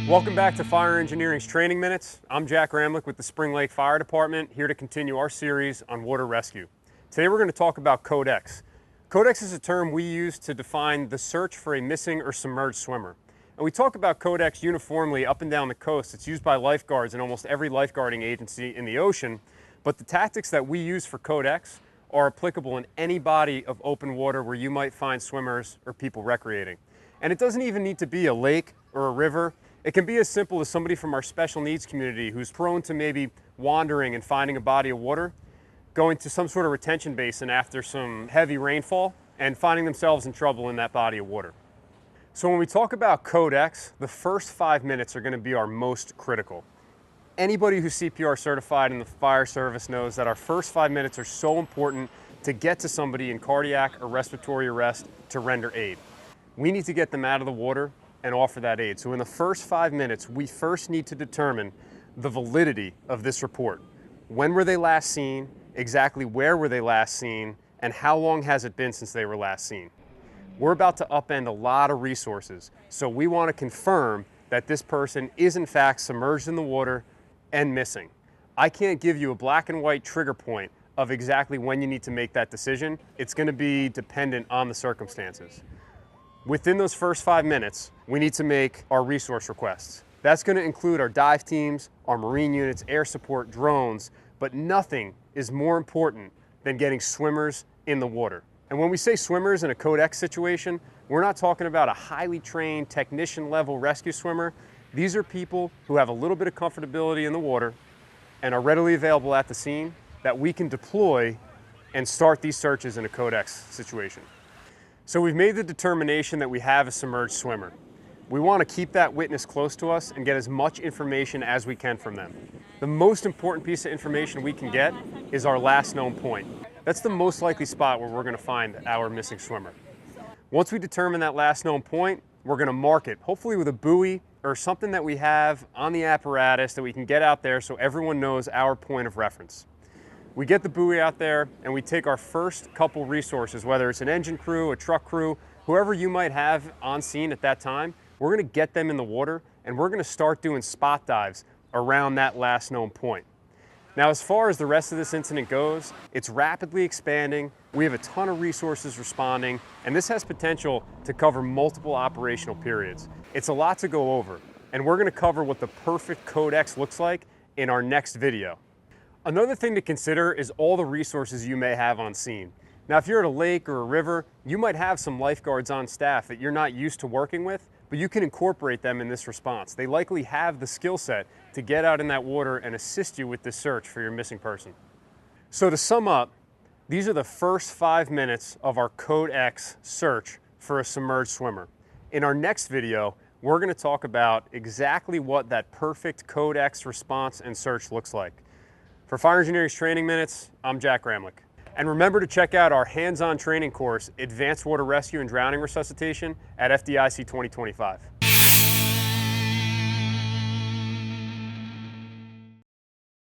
Welcome back to Fire Engineering's Training Minutes. I'm Jack Gramlich with the Spring Lake Fire Department, here to continue our series on water rescue. Today we're going to talk about Codex. Codex is a term we use to define the search for a missing or submerged swimmer. And we talk about Codex uniformly up and down the coast. It's used by lifeguards in almost every lifeguarding agency in the ocean, but the tactics that we use for Codex are applicable in any body of open water where you might find swimmers or people recreating. And it doesn't even need to be a lake or a river. It can be as simple as somebody from our special needs community who's prone to maybe wandering and finding a body of water, going to some sort of retention basin after some heavy rainfall and finding themselves in trouble in that body of water. So when we talk about Codex, the first 5 minutes are going to be our most critical. Anybody who's CPR certified in the fire service knows that our first 5 minutes are so important to get to somebody in cardiac or respiratory arrest to render aid. We need to get them out of the water and offer that aid. So in the first 5 minutes, we first need to determine the validity of this report. When were they last seen? Exactly where were they last seen? And how long has it been since they were last seen? We're about to upend a lot of resources, so we want to confirm that this person is in fact submerged in the water and missing. I can't give you a black and white trigger point of exactly when you need to make that decision. It's going to be dependent on the circumstances. Within those first 5 minutes, we need to make our resource requests. That's going to include our dive teams, our marine units, air support, drones, but nothing is more important than getting swimmers in the water. And when we say swimmers in a Codex situation, we're not talking about a highly trained technician level rescue swimmer. These are people who have a little bit of comfortability in the water and are readily available at the scene that we can deploy and start these searches in a Codex situation. So we've made the determination that we have a submerged swimmer. We want to keep that witness close to us and get as much information as we can from them. The most important piece of information we can get is our last known point. That's the most likely spot where we're going to find our missing swimmer. Once we determine that last known point, we're going to mark it, hopefully with a buoy or something that we have on the apparatus that we can get out there so everyone knows our point of reference. We get the buoy out there and we take our first couple resources, whether it's an engine crew, a truck crew, whoever you might have on scene at that time, we're going to get them in the water and we're going to start doing spot dives around that last known point. Now, as far as the rest of this incident goes, it's rapidly expanding. We have a ton of resources responding, and this has potential to cover multiple operational periods. It's a lot to go over, and we're going to cover what the perfect Codex looks like in our next video. Another thing to consider is all the resources you may have on scene. Now, if you're at a lake or a river, you might have some lifeguards on staff that you're not used to working with, but you can incorporate them in this response. They likely have the skill set to get out in that water and assist you with this search for your missing person. So to sum up, these are the first 5 minutes of our Codex search for a submerged swimmer. In our next video, we're going to talk about exactly what that perfect Codex response and search looks like. For Fire Engineering's Training Minutes, I'm Jack Gramlich. And remember to check out our hands-on training course, Advanced Water Rescue and Drowning Resuscitation, at FDIC 2025.